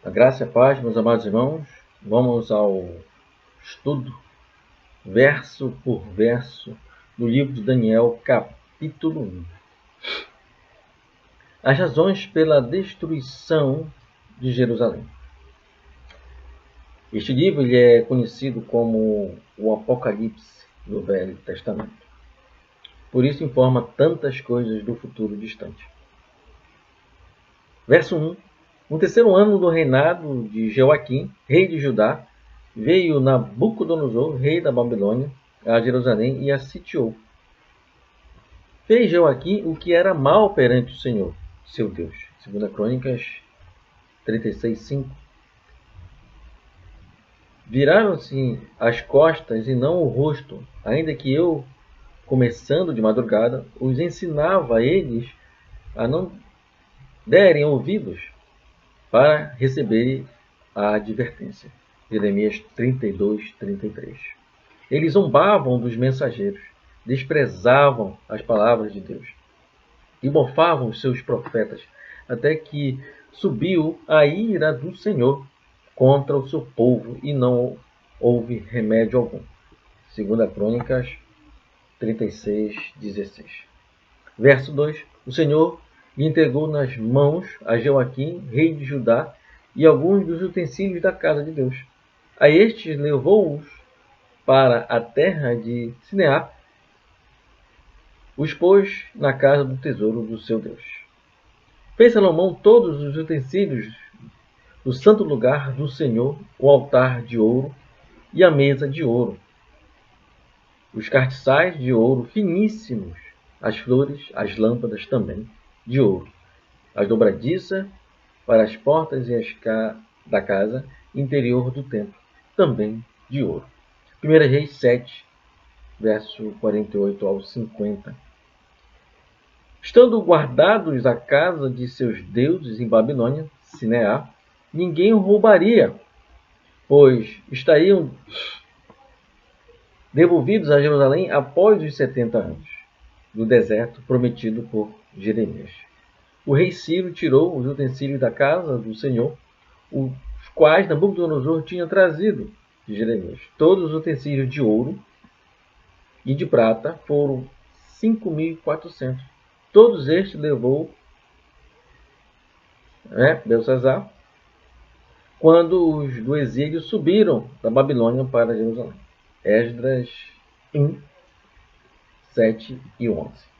A graça e a paz, meus amados irmãos. Vamos ao estudo, verso por verso, do livro de Daniel, capítulo 1. As razões pela destruição de Jerusalém. Este livro ele é conhecido como o Apocalipse do Velho Testamento. Por isso informa tantas coisas do futuro distante. Verso 1. No terceiro ano do reinado de Joaquim, rei de Judá, veio Nabucodonosor, rei da Babilônia, a Jerusalém e a sitiou. Fez Joaquim o que era mal perante o Senhor, seu Deus. 2 Crônicas 36:5. Viraram-se as costas e não o rosto, ainda que eu, começando de madrugada, os ensinava a eles a não derem ouvidos para receberem a advertência. Jeremias 32:33. Eles zombavam dos mensageiros, desprezavam as palavras de Deus e mofavam os seus profetas, até que subiu a ira do Senhor contra o seu povo e não houve remédio algum. 2 Crônicas 36:16. Verso 2. O Senhor lhe entregou nas mãos a Joaquim, rei de Judá, e alguns dos utensílios da casa de Deus. A estes levou-os para a terra de Sineá, os pôs na casa do tesouro do seu Deus. Fez Salomão todos os utensílios do santo lugar do Senhor, o altar de ouro e a mesa de ouro, os castiçais de ouro finíssimos, as flores, as lâmpadas também de ouro, as dobradiças para as portas e da casa interior do templo, também de ouro. 1 Reis 7, verso 48 ao 50. Estando guardados a casa de seus deuses em Babilônia, Sineá, ninguém o roubaria, pois estariam devolvidos a Jerusalém após os 70 anos do deserto prometido por Jeremias. O rei Ciro tirou os utensílios da casa do Senhor, os quais Nabucodonosor tinha trazido de Jeremias. Todos os utensílios de ouro e de prata foram 5.400. Todos estes levou Belsazar quando os do exílio subiram da Babilônia para Jerusalém. Esdras 1, 7 e 11.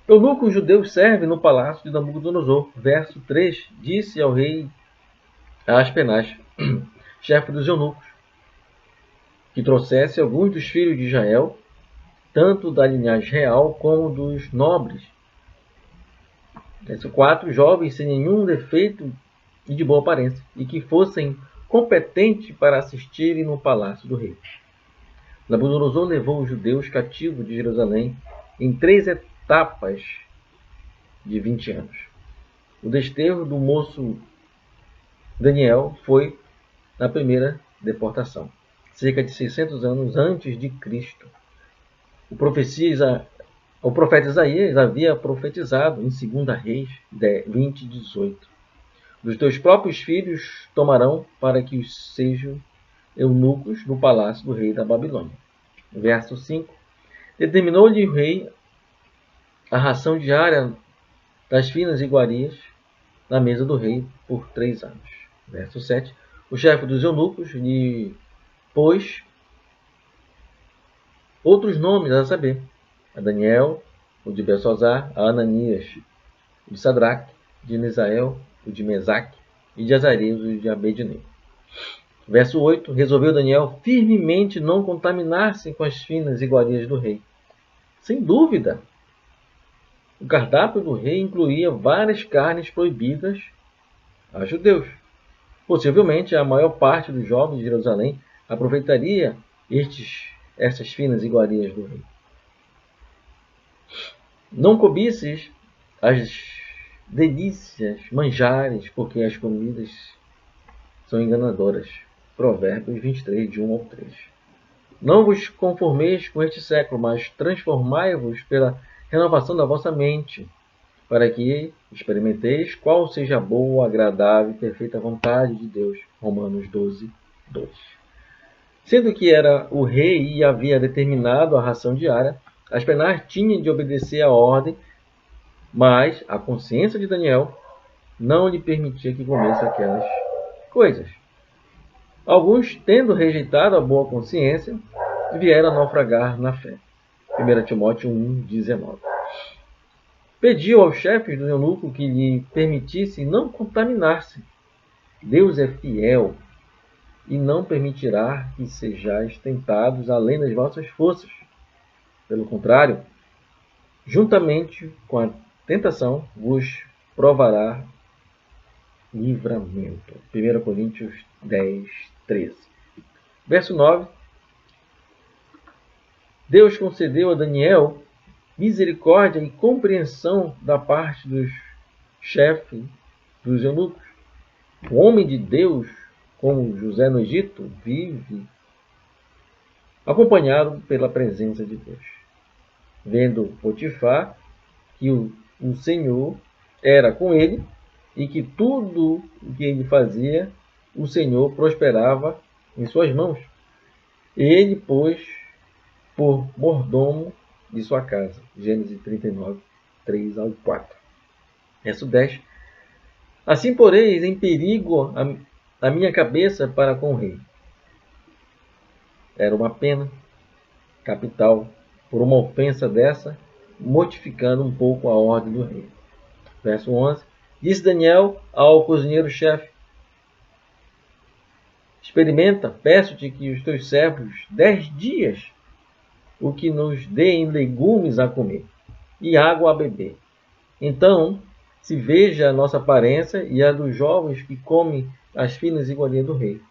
Eunucos judeus servem no palácio de Nabucodonosor. Verso 3. Disse ao rei Aspenaz, chefe dos eunucos, que trouxesse alguns dos filhos de Israel, tanto da linhagem real como dos nobres. Verso 4. Jovens sem nenhum defeito e de boa aparência, e que fossem competentes para assistirem no palácio do rei. Nabucodonosor levou os judeus cativos de Jerusalém em 3 etapas de 20 anos. O desterro do moço Daniel foi na primeira deportação, cerca de 600 anos antes de Cristo. O profeta Isaías havia profetizado em 2 Reis 20:18. Dos teus próprios filhos tomarão para que os sejam eunucos no palácio do rei da Babilônia. Verso 5. Determinou-lhe o rei a ração diária das finas iguarias na mesa do rei por 3 anos. Verso 7. O chefe dos eunucos lhe pôs outros nomes, a saber, a Daniel, o de Belsazar, a Ananias, o de Sadraque, de Misael, o de Mesaque, e de Azarias, o de Abednego. Verso 8. Resolveu Daniel firmemente não contaminar-se com as finas iguarias do rei. Sem dúvida, o cardápio do rei incluía várias carnes proibidas a judeus. Possivelmente, a maior parte dos jovens de Jerusalém aproveitaria essas finas iguarias do rei. Não cobices as delícias, manjares, porque as comidas são enganadoras. Provérbios 23, de 1 ao 3. Não vos conformeis com este século, mas transformai-vos pela renovação da vossa mente, para que experimenteis qual seja a boa, agradável e perfeita vontade de Deus. Romanos 12, 2. Sendo que era o rei e havia determinado a ração diária, Aspenaz tinha de obedecer à ordem, mas a consciência de Daniel não lhe permitia que comesse aquelas coisas. Alguns, tendo rejeitado a boa consciência, vieram a naufragar na fé. 1 Timóteo 1, 19. Pediu aos chefes do eunuco que lhe permitisse não contaminar-se. Deus é fiel e não permitirá que sejais tentados além das vossas forças. Pelo contrário, juntamente com a tentação, vos provará livramento. 1 Coríntios 10, 13. Verso 9. Deus concedeu a Daniel misericórdia e compreensão da parte dos chefes dos eunucos. O homem de Deus, como José no Egito, vive acompanhado pela presença de Deus. Vendo Potifar que o Senhor era com ele e que tudo o que ele fazia, o Senhor prosperava em suas mãos. Ele pôs por mordomo de sua casa. Gênesis 39, 3 ao 4. Verso 10. Assim poreis em perigo a minha cabeça para com o rei. Era uma pena capital por uma ofensa dessa, modificando um pouco a ordem do rei. Verso 11. Disse Daniel ao cozinheiro-chefe: experimenta, peço-te que os teus servos 10 dias o que nos deem legumes a comer e água a beber. Então se veja a nossa aparência e a dos jovens que comem as finas iguarias do rei.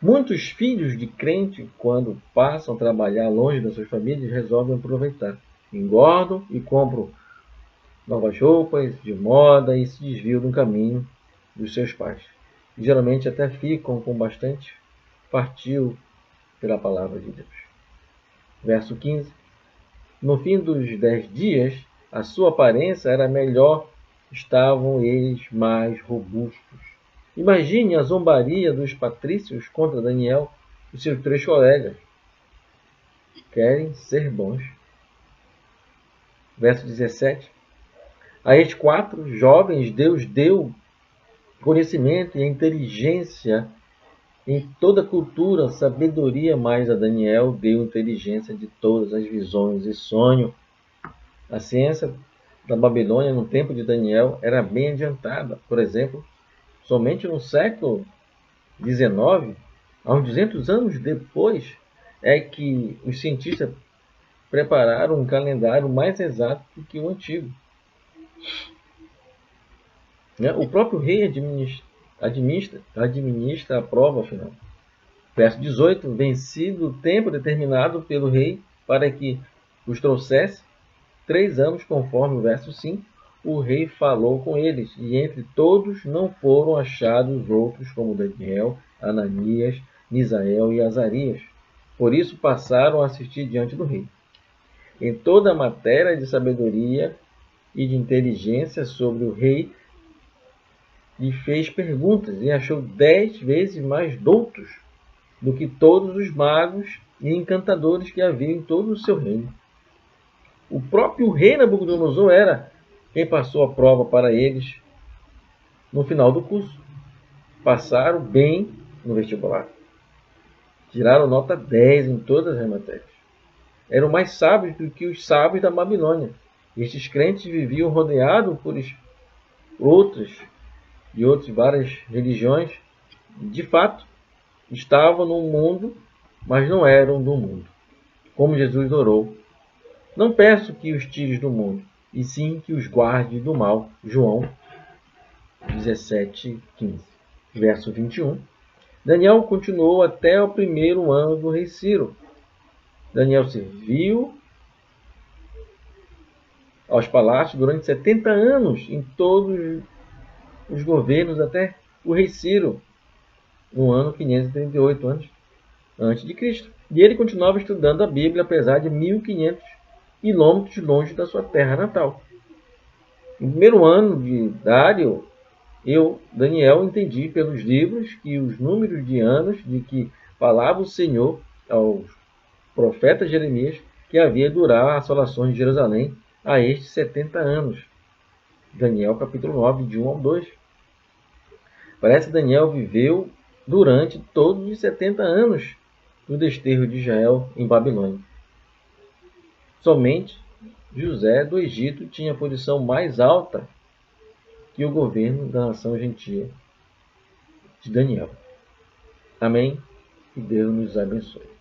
Muitos filhos de crente, quando passam a trabalhar longe das suas famílias, resolvem aproveitar. Engordam e compram novas roupas de moda e se desviam do caminho dos seus pais. E geralmente até ficam com bastante partio pela palavra de Deus. Verso 15. No fim dos 10 dias, a sua aparência era melhor, estavam eles mais robustos. Imagine a zombaria dos patrícios contra Daniel e seus 3 colegas. Querem ser bons. Verso 17. A estes 4 jovens Deus deu conhecimento e inteligência em toda a cultura, sabedoria, mas a Daniel deu inteligência de todas as visões e sonhos. A ciência da Babilônia no tempo de Daniel era bem adiantada. Por exemplo, somente no século XIX, há uns 200 anos depois, é que os cientistas prepararam um calendário mais exato do que o antigo. O próprio rei administra a prova final. Verso 18. Vencido o tempo determinado pelo rei para que os trouxesse, 3 anos, conforme o verso 5, o rei falou com eles, e entre todos não foram achados outros como Daniel, Ananias, Misael e Azarias. Por isso passaram a assistir diante do rei. Em toda a matéria de sabedoria e de inteligência sobre o rei, lhe fez perguntas e achou 10 vezes mais doutos do que todos os magos e encantadores que havia em todo o seu reino. O próprio rei Nabucodonosor era quem passou a prova para eles no final do curso. Passaram bem no vestibular. Tiraram nota 10 em todas as matérias. Eram mais sábios do que os sábios da Babilônia. Estes crentes viviam rodeados por outras várias religiões. De fato, estavam no mundo, mas não eram do mundo. Como Jesus orou: não peço que os tires do mundo, e sim que os guarde do mal. João 17, 15. Verso 21. Daniel continuou até o 1º ano do rei Ciro. Daniel serviu aos palácios durante 70 anos em todos os governos até o rei Ciro, no ano 538 antes de Cristo. E ele continuava estudando a Bíblia, apesar de 1.500 quilômetros longe da sua terra natal. No primeiro ano de Dário, eu, Daniel, entendi pelos livros que os números de anos de que falava o Senhor ao profeta Jeremias, que havia de durar as assolações de Jerusalém a estes 70 anos. Daniel capítulo 9, de 1 ao 2. Parece que Daniel viveu durante todos os 70 anos do desterro de Israel em Babilônia. Somente José do Egito tinha posição mais alta que o governo da nação gentia de Daniel. Amém? Que Deus nos abençoe.